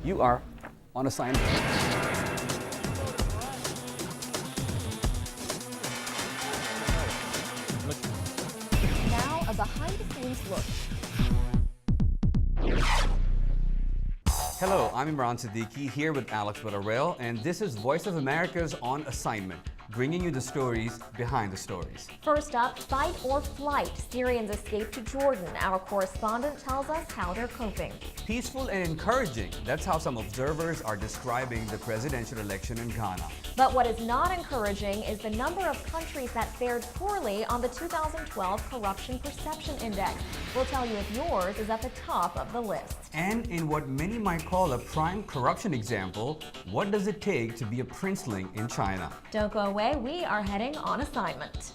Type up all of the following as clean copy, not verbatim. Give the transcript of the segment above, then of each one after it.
You are on assignment. Now, a behind-the-scenes look. Hello, I'm Imran Siddiqui here with Alex Butterwell, and this is Voice of America's On Assignment, bringing you the stories behind the stories. First up, fight or flight. Syrians escape to Jordan. Our correspondent tells us how they're coping. Peaceful and encouraging. That's how some observers are describing the presidential election in Ghana. But what is not encouraging is the number of countries that fared poorly on the 2012 Corruption Perception Index. We'll tell you if yours is at the top of the list. And in what many might call a prime corruption example, what does it take to be a princeling in China? Don't go away, we are heading on assignment.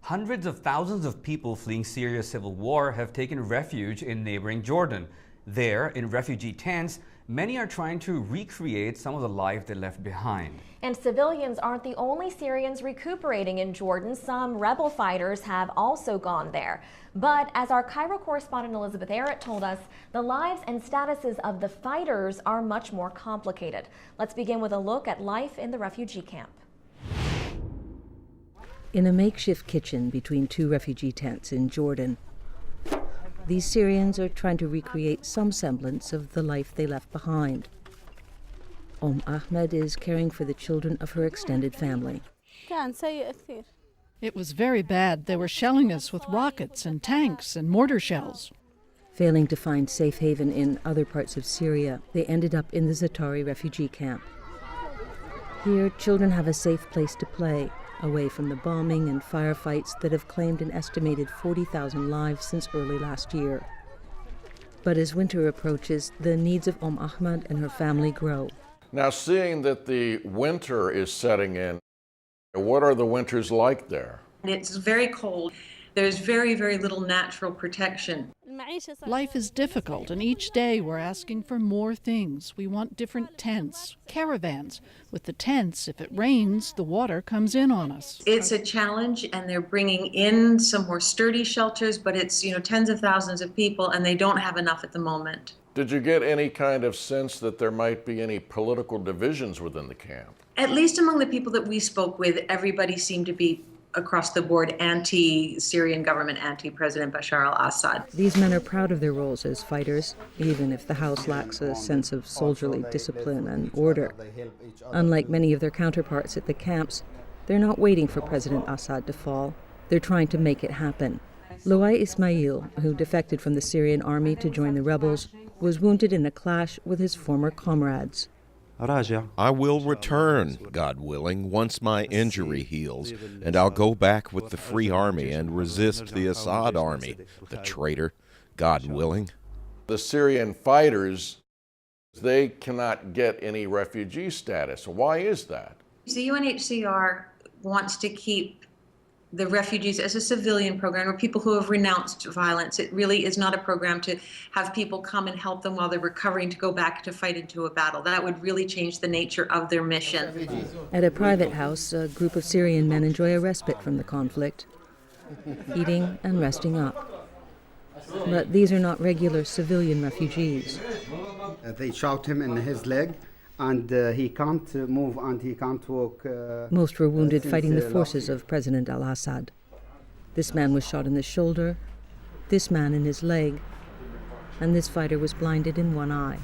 Hundreds of thousands of people fleeing Syria's civil war have taken refuge in neighboring Jordan. There, in refugee tents, many are trying to recreate some of the life they left behind. And civilians aren't the only Syrians recuperating in Jordan. Some rebel fighters have also gone there. But as our Cairo correspondent Elizabeth Arrett told us, the lives and statuses of the fighters are much more complicated. Let's begin with a look at life in the refugee camp. In a makeshift kitchen between two refugee tents in Jordan, these Syrians are trying to recreate some semblance of the life they left behind. Ahmed is caring for the children of her extended family. It was very bad. They were shelling us with rockets and tanks and mortar shells. Failing to find safe haven in other parts of Syria, they ended up in the Zatari refugee camp. Here, children have a safe place to play, away from the bombing and firefights that have claimed an estimated 40,000 lives since early last year. But as winter approaches, the needs of Ahmed and her family grow. Now, seeing that the winter is setting in, what are the winters like there? It's very cold. There's very, very little natural protection. Life is difficult, and each day we're asking for more things. We want different tents, caravans. With the tents, if it rains, the water comes in on us. It's a challenge, and they're bringing in some more sturdy shelters, but it's, tens of thousands of people, and they don't have enough at the moment. Did you get any kind of sense that there might be any political divisions within the camp? At least among the people that we spoke with, everybody seemed to be across the board anti-Syrian government, anti-President Bashar al-Assad. These men are proud of their roles as fighters, even if the house lacks a sense of soldierly discipline and order. Unlike many of their counterparts at the camps, they're not waiting for President Assad to fall. They're trying to make it happen. Loai Ismail, who defected from the Syrian army to join the rebels, was wounded in a clash with his former comrades. I will return, God willing, once my injury heals, and I'll go back with the Free Army and resist the Assad army, the traitor, God willing. The Syrian fighters, they cannot get any refugee status. Why is that? The UNHCR wants to keep the refugees as a civilian program, or people who have renounced violence. It really is not a program to have people come and help them while they're recovering to go back to fight into a battle. That would really change the nature of their mission. At a private house, a group of Syrian men enjoy a respite from the conflict, eating and resting up. But these are not regular civilian refugees. They shot him in his leg, and he can't move and he can't walk. Most were wounded fighting the forces of President al-Assad. This man was shot in the shoulder, this man in his leg, and this fighter was blinded in one eye.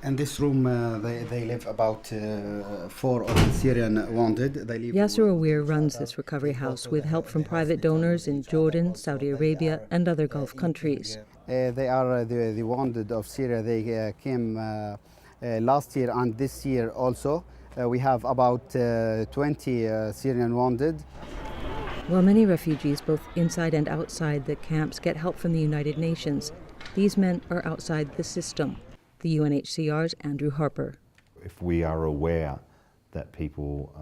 In this room, they live about 4 of the Syrian wounded. Yasser Awir runs this recovery house with help from private donors in Jordan, Saudi Arabia, and other Gulf countries. They are the wounded of Syria. They came last year and this year also. We have about 20 Syrian wounded. While many refugees, both inside and outside the camps, get help from the United Nations, these men are outside the system. The UNHCR's Andrew Harper. If we are aware that people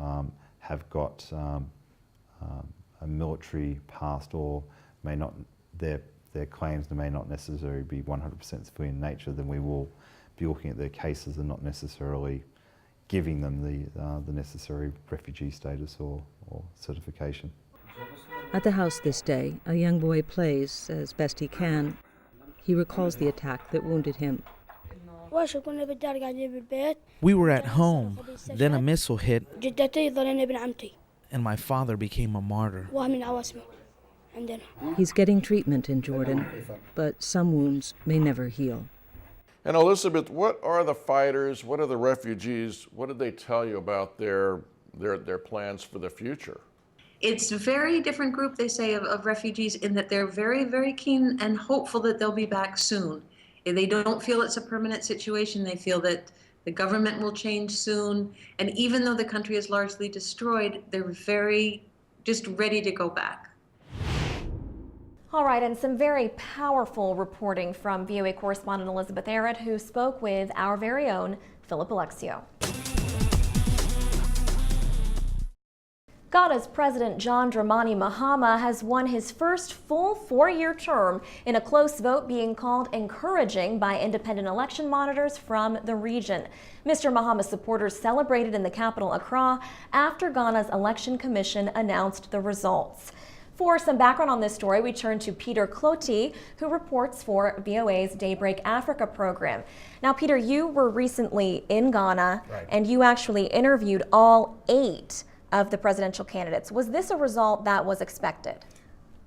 have got a military past or may not, their claims may not necessarily be 100% civilian in nature, then we will be looking at their cases and not necessarily giving them the necessary refugee status or certification. At the house this day, a young boy plays, as best he can, He recalls the attack that wounded him. We were at home, then a missile hit, and my father became a martyr. He's getting treatment in Jordan, but some wounds may never heal. And Elizabeth, what are the fighters, what are the refugees, what did they tell you about their plans for the future? It's a very different group, they say, of refugees in that they're very, very keen and hopeful that they'll be back soon. They don't feel it's a permanent situation. They feel that the government will change soon. And even though the country is largely destroyed, they're very just ready to go back. All right, and some very powerful reporting from VOA correspondent Elizabeth Arrett, who spoke with our very own Philip Alexio. Ghana's President John Dramani Mahama has won his first full 4-year term in a close vote being called encouraging by independent election monitors from the region. Mr. Mahama's supporters celebrated in the capital Accra after Ghana's Election Commission announced the results. For some background on this story, we turn to Peter Cloti, who reports for VOA's Daybreak Africa program. Now, Peter, you were recently in Ghana, right, and you actually interviewed all 8 of the presidential candidates. Was this a result that was expected?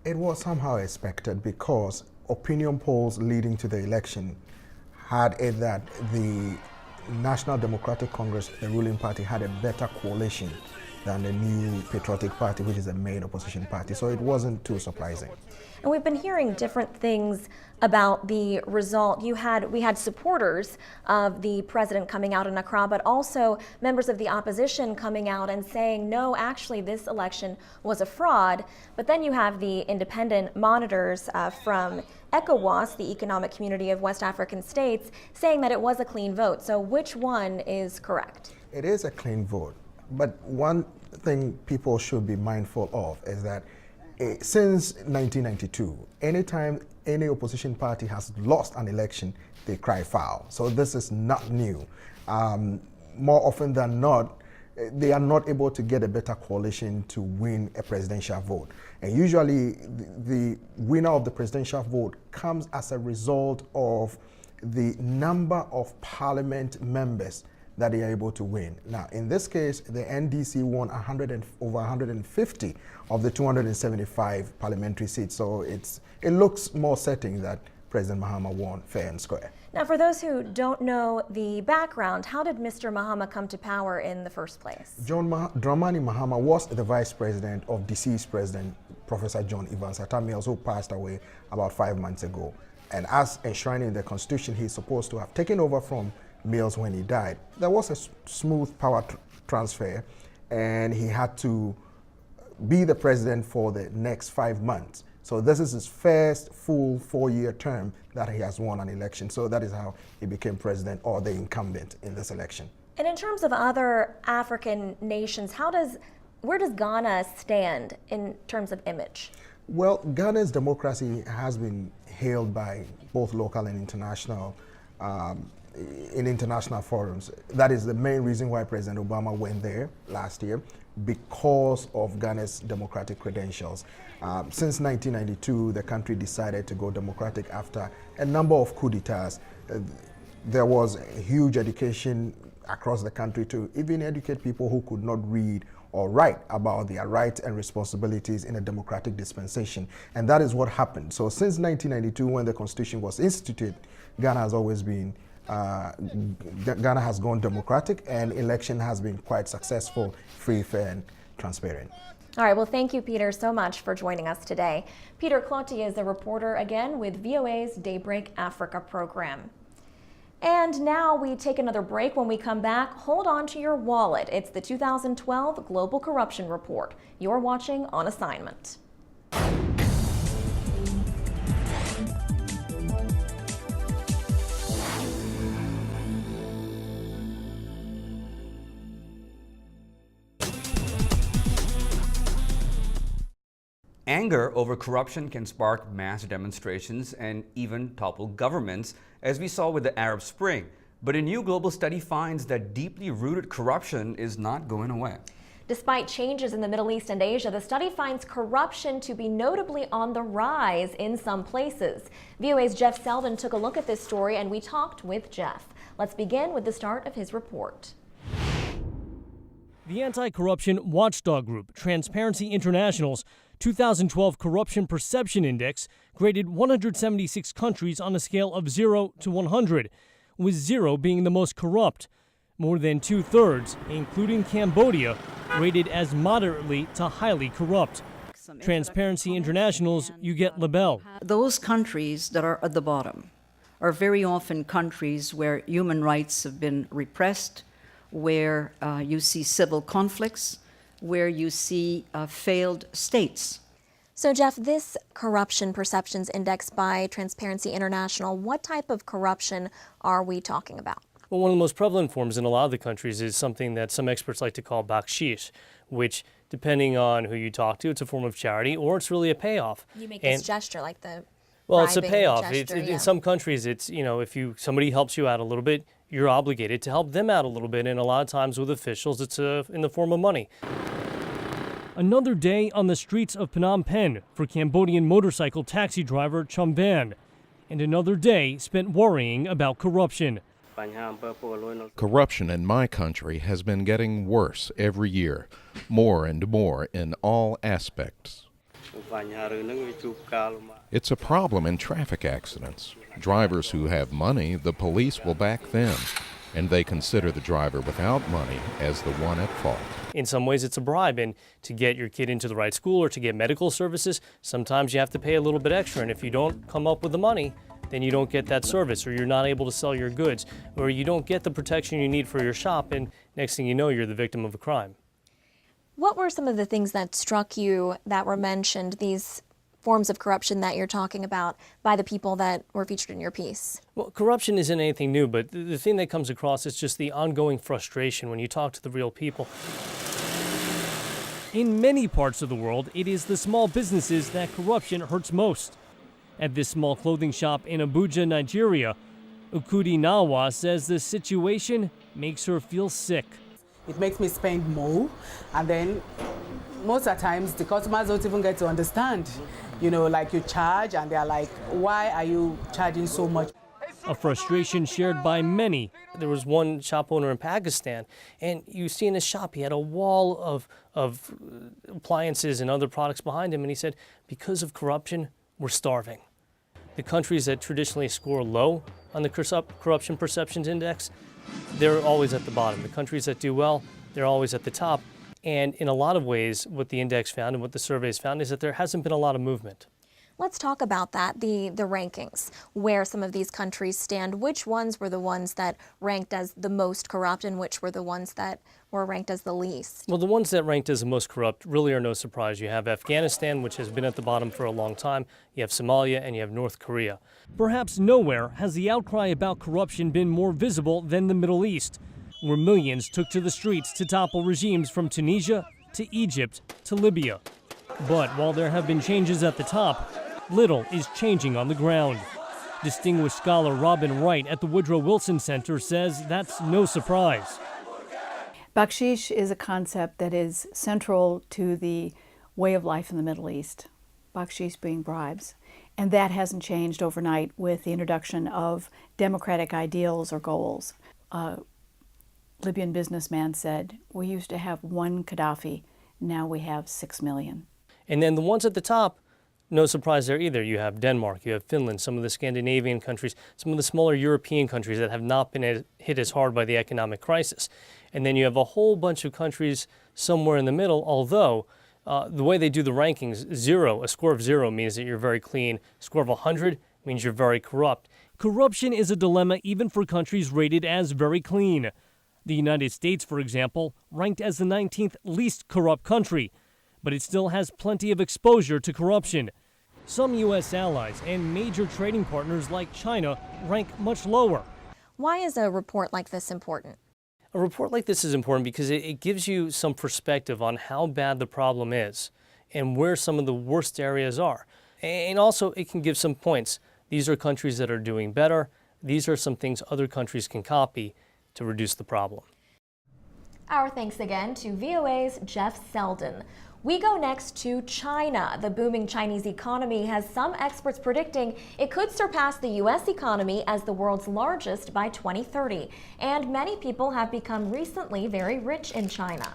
It was somehow expected because opinion polls leading to the election had it that the National Democratic Congress, the ruling party, had a better coalition than the New Patriotic Party, which is the main opposition party. So it wasn't too surprising. And we've been hearing different things about the result. We had supporters of the president coming out in Accra, but also members of the opposition coming out and saying, no, actually this election was a fraud. But then you have the independent monitors from ECOWAS, the Economic Community of West African States, saying that it was a clean vote. So which one is correct? It is a clean vote. But one thing people should be mindful of is that since 1992, anytime any opposition party has lost an election, they cry foul. So this is not new. More often than not, they are not able to get a better coalition to win a presidential vote. And usually the winner of the presidential vote comes as a result of the number of parliament members that they are able to win. Now, in this case, the NDC won over 150 of the 275 parliamentary seats. So it looks more certain that President Mahama won fair and square. Now, for those who don't know the background, how did Mr. Mahama come to power in the first place? Dramani Mahama was the vice president of deceased President Professor John Evans Atta Mills, who passed away about 5 months ago. And as enshrined in the Constitution, he's supposed to have taken over from Mills when he died. There was a smooth power transfer, and he had to be the president for the next 5 months. So this is his first full 4-year term that he has won an election. So that is how he became president, or the incumbent in this election. And in terms of other African nations, where does Ghana stand in terms of image? Well, Ghana's democracy has been hailed by both local and international in international forums. That is the main reason why President Obama went there last year, because of Ghana's democratic credentials. Since 1992, the country decided to go democratic after a number of coups d'etats. There was a huge education across the country to even educate people who could not read or write about their rights and responsibilities in a democratic dispensation. And that is what happened. So since 1992, when the Constitution was instituted, Ghana has always been Ghana has gone democratic, and election has been quite successful, free, fair, and transparent. All right, well, thank you, Peter, so much for joining us today. Peter Cloti is a reporter, again, with VOA's Daybreak Africa program. And now we take another break. When we come back, hold on to your wallet. It's the 2012 Global Corruption Report. You're watching On Assignment. Anger over corruption can spark mass demonstrations and even topple governments, as we saw with the Arab Spring. But a new global study finds that deeply rooted corruption is not going away. Despite changes in the Middle East and Asia, the study finds corruption to be notably on the rise in some places. VOA's Jeff Selden took a look at this story, and we talked with Jeff. Let's begin with the start of his report. The anti-corruption watchdog group Transparency International's 2012 Corruption Perception Index graded 176 countries on a scale of 0 to 100, with 0 being the most corrupt. More than two-thirds, including Cambodia, rated as moderately to highly corrupt. Transparency International's Huguette Lebel. Those countries that are at the bottom are very often countries where human rights have been repressed, where you see civil conflicts, where you see failed states. So, Jeff, this Corruption Perceptions Index by Transparency International, what type of corruption are we talking about? Well, one of the most prevalent forms in a lot of the countries is something that some experts like to call bakshish, which, depending on who you talk to, it's a form of charity or it's really a payoff. You make this gesture like the Well, it's a payoff. Gesture, In some countries, it's, if somebody helps you out a little bit, you're obligated to help them out a little bit. And a lot of times with officials, it's in the form of money. Another day on the streets of Phnom Penh for Cambodian motorcycle taxi driver Chum Van. And another day spent worrying about corruption. Corruption in my country has been getting worse every year, more and more in all aspects. It's a problem in traffic accidents. Drivers who have money, the police will back them, and they consider the driver without money as the one at fault. In some ways, it's a bribe, and to get your kid into the right school or to get medical services, sometimes you have to pay a little bit extra, and if you don't come up with the money, then you don't get that service, or you're not able to sell your goods, or you don't get the protection you need for your shop, and next thing you know, you're the victim of a crime. What were some of the things that struck you that were mentioned, these forms of corruption that you're talking about, by the people that were featured in your piece? Well, corruption isn't anything new, but the thing that comes across is just the ongoing frustration when you talk to the real people. In many parts of the world, it is the small businesses that corruption hurts most. At this small clothing shop in Abuja, Nigeria, Ukudi Nawa says the situation makes her feel sick. It makes me spend more, and then most of the times the customers don't even get to understand. Like you charge and they're like, why are you charging so much? A frustration shared by many. There was one shop owner in Pakistan, and you see in his shop he had a wall of appliances and other products behind him, and he said, because of corruption, we're starving. The countries that traditionally score low on the Corruption Perceptions Index, they're always at the bottom. The countries that do well, they're always at the top. And in a lot of ways, what the index found and what the surveys found is that there hasn't been a lot of movement. Let's talk about that, the rankings, where some of these countries stand. Which ones were the ones that ranked as the most corrupt and which were the ones that were ranked as the least? Well, the ones that ranked as the most corrupt really are no surprise. You have Afghanistan, which has been at the bottom for a long time. You have Somalia, and you have North Korea. Perhaps nowhere has the outcry about corruption been more visible than the Middle East, where millions took to the streets to topple regimes from Tunisia to Egypt to Libya. But while there have been changes at the top, little is changing on the ground. Distinguished scholar Robin Wright at the Woodrow Wilson Center says that's no surprise. Bakshish is a concept that is central to the way of life in the Middle East, bakshish being bribes. And that hasn't changed overnight with the introduction of democratic ideals or goals. A Libyan businessman said, we used to have one Gaddafi, now we have 6 million. And then the ones at the top, no surprise there either. You have Denmark, you have Finland, some of the Scandinavian countries, some of the smaller European countries that have not been hit as hard by the economic crisis. And then you have a whole bunch of countries somewhere in the middle, although the way they do the rankings, a score of 0 means that you're very clean. A score of 100 means you're very corrupt. Corruption is a dilemma even for countries rated as very clean. The United States, for example, ranked as the 19th least corrupt country, but it still has plenty of exposure to corruption. Some U.S. allies and major trading partners like China rank much lower. Why is a report like this important? A report like this is important because it gives you some perspective on how bad the problem is and where some of the worst areas are. And also it can give some points. These are countries that are doing better. These are some things other countries can copy to reduce the problem. Our thanks again to VOA's Jeff Selden. We go next to China. The booming Chinese economy has some experts predicting it could surpass the U.S. economy as the world's largest by 2030. And many people have become recently very rich in China.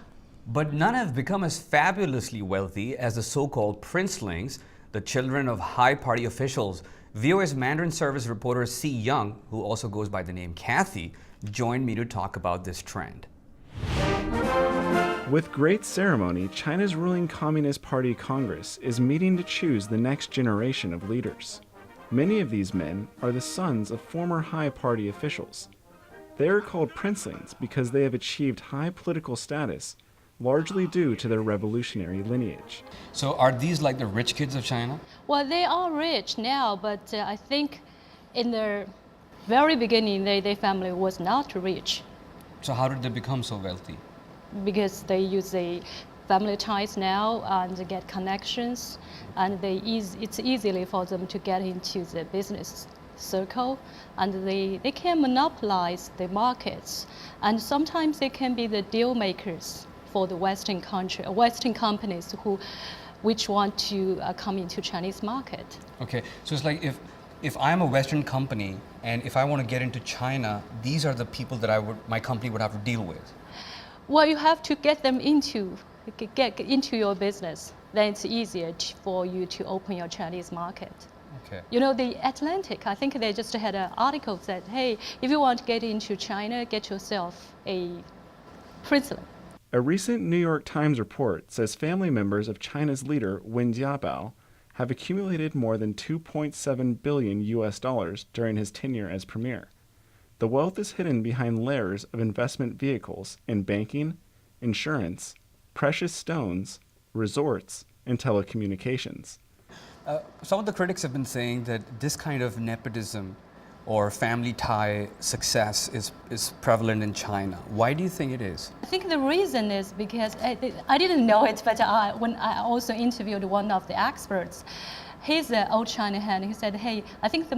But none have become as fabulously wealthy as the so-called Princelings, the children of high party officials. VOA's Mandarin service reporter Si Young, who also goes by the name Kathy, joined me to talk about this trend. With great ceremony, China's ruling Communist Party Congress is meeting to choose the next generation of leaders. Many of these men are the sons of former high party officials. They are called Princelings because they have achieved high political status, largely due to their revolutionary lineage. So are these like the rich kids of China? Well, they are rich now, but I think in the very beginning, their family was not rich. So how did they become so wealthy? Because they use the family ties now and get connections, and it's easily for them to get into the business circle, and they can monopolize the markets, and sometimes they can be the deal makers for the Western companies which want to come into Chinese market. Okay, so it's like if I'm a Western company and if I want to get into China, these are the people that my company would have to deal with. Well, you have to get them into your business. Then it's easier for you to open your Chinese market. Okay. You know, the Atlantic, I think they just had an article that said, hey, if you want to get into China, get yourself a Princeling. A recent New York Times report says family members of China's leader Wen Jiabao have accumulated more than $2.7 billion US during his tenure as premier. The wealth is hidden behind layers of investment vehicles in banking, insurance, precious stones, resorts, and telecommunications. Some of the critics have been saying that this kind of nepotism or family tie success is prevalent in China. Why do you think it is? I think the reason is because I didn't know it, but when I also interviewed one of the experts, he's an old China hand. He said, hey, I think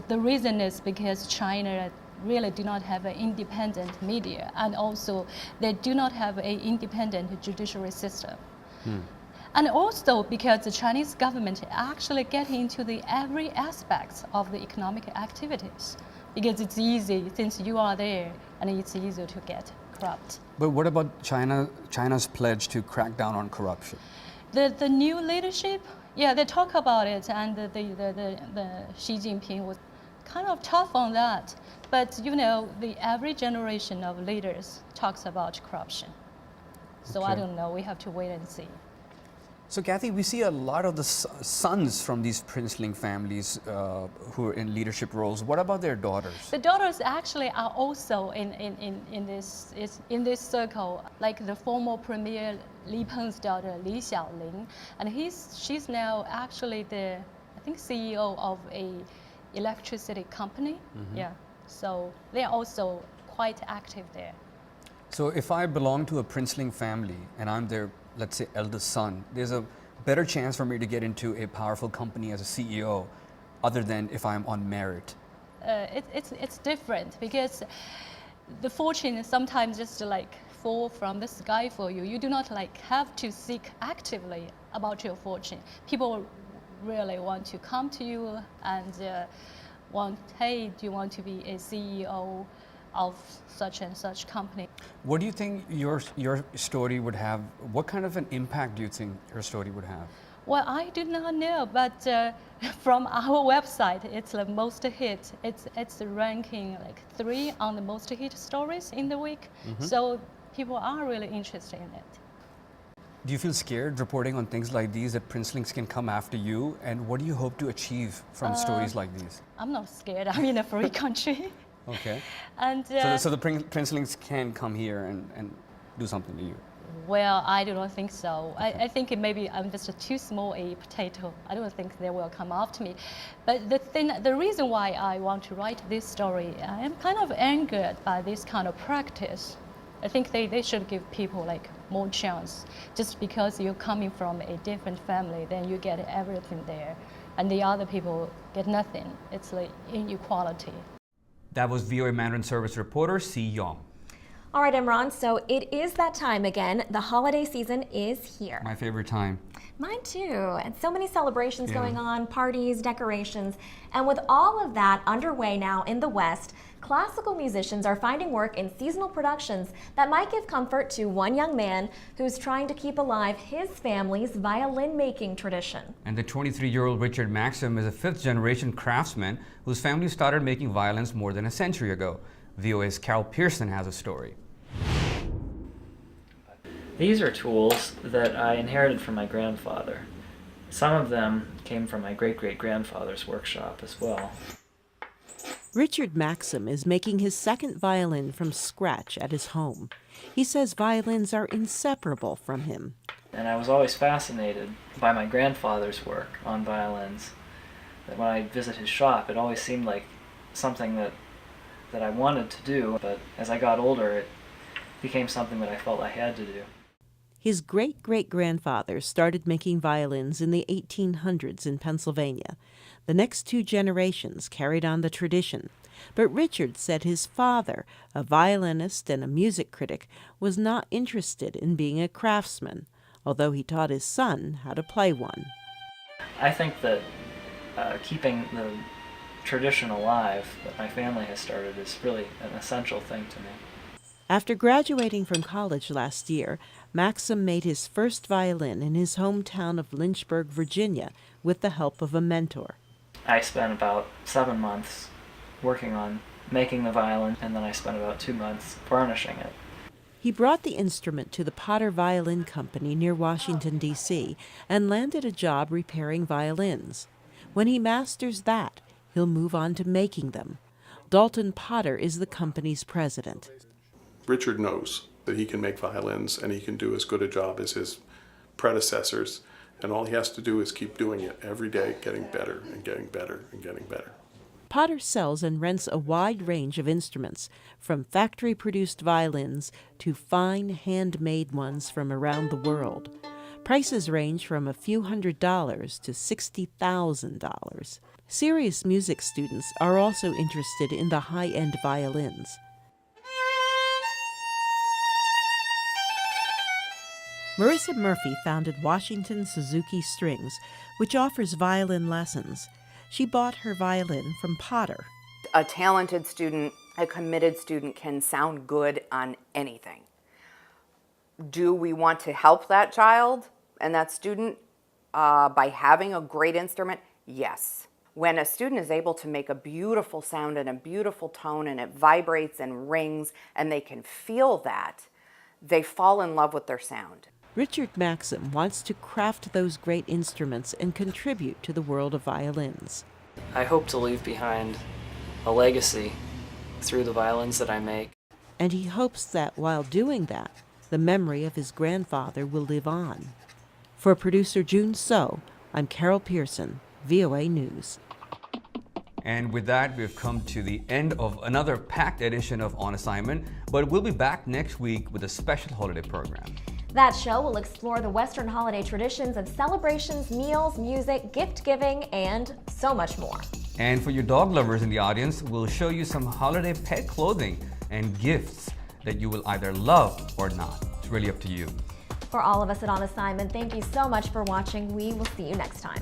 the reason is because China really do not have an independent media, and also they do not have an independent judiciary system. And also because the Chinese government actually get into every aspect of the economic activities, because it's easy since you are there, and it's easier to get corrupt. But what about China's pledge to crack down on corruption? The new leadership, yeah, they talk about it, and the Xi Jinping was kind of tough on that. But you know, every generation of leaders talks about corruption. So Okay. I don't know. We have to wait and see. So Kathy, we see a lot of the sons from these Princeling families who are in leadership roles. What about their daughters? The daughters actually are also in this circle, like the former premier Li Peng's daughter Li Xiaoling, and she's now actually the CEO of a electricity company. Yeah, so they're also quite active there. So if I belong to a Princeling family and I'm their, let's say, eldest son, there's a better chance for me to get into a powerful company as a CEO other than if I'm on merit. It's different because the fortune is sometimes just like fall from the sky for you. You do not have to seek actively about your fortune. People really want to come to you and hey, do you want to be a CEO of such and such company? What do you think your story would have? What kind of an impact do you think your story would have? Well, I do not know, but from our website, it's the most hit. It's ranking 3 on the most hit stories in the week. So people are really interested in it. Do you feel scared reporting on things like these, that Princelings can come after you? And what do you hope to achieve from stories like these? I'm not scared. I'm in a free country. Okay. And so the Princelings can come here and do something to you? Well, I do not think so. Okay. I think maybe I'm just too small a potato. I don't think they will come after me. But the reason why I want to write this story, I am kind of angered by this kind of practice. I think they should give people more chance. Just because you're coming from a different family, then you get everything there, and the other people get nothing. It's like inequality. That was VOA Mandarin Service reporter Si Young. All right, Imran, so it is that time again. The holiday season is here. My favorite time. Mine too. And so many celebrations going on, parties, decorations. And with all of that underway now in the West, classical musicians are finding work in seasonal productions that might give comfort to one young man who's trying to keep alive his family's violin making tradition. And the 23-year-old Richard Maxim is a fifth-generation craftsman whose family started making violins more than a century ago. VOA's Carol Pearson has a story. These are tools that I inherited from my grandfather. Some of them came from my great-great-grandfather's workshop as well. Richard Maxim is making his second violin from scratch at his home. He says violins are inseparable from him. And I was always fascinated by my grandfather's work on violins. That when I visit his shop, it always seemed like something that I wanted to do, but as I got older, it became something that I felt I had to do. His great-great-grandfather started making violins in the 1800s in Pennsylvania. The next two generations carried on the tradition. But Richard said his father, a violinist and a music critic, was not interested in being a craftsman, although he taught his son how to play one. I think that keeping the tradition alive that my family has started is really an essential thing to me. After graduating from college last year, Maxim made his first violin in his hometown of Lynchburg, Virginia, with the help of a mentor. I spent about 7 months working on making the violin, and then I spent about 2 months varnishing it. He brought the instrument to the Potter Violin Company near Washington, D.C., and landed a job repairing violins. When he masters that, he'll move on to making them. Dalton Potter is the company's president. Richard knows that he can make violins and he can do as good a job as his predecessors, and all he has to do is keep doing it every day, getting better and getting better and getting better. Potter sells and rents a wide range of instruments, from factory-produced violins to fine handmade ones from around the world. Prices range from a few $100s to $60,000. Serious music students are also interested in the high-end violins. Marissa Murphy founded Washington Suzuki Strings, which offers violin lessons. She bought her violin from Potter. A talented student, a committed student can sound good on anything. Do we want to help that child and that student by having a great instrument? Yes. When a student is able to make a beautiful sound and a beautiful tone and it vibrates and rings and they can feel that, they fall in love with their sound. Richard Maxim wants to craft those great instruments and contribute to the world of violins. I hope to leave behind a legacy through the violins that I make. And he hopes that while doing that, the memory of his grandfather will live on. For producer June So, I'm Carol Pearson, VOA News. And with that, we've come to the end of another packed edition of On Assignment, but we'll be back next week with a special holiday program. That show will explore the Western holiday traditions of celebrations, meals, music, gift-giving, and so much more. And for your dog lovers in the audience, we'll show you some holiday pet clothing and gifts that you will either love or not. It's really up to you. For all of us at On Assignment, thank you so much for watching. We will see you next time.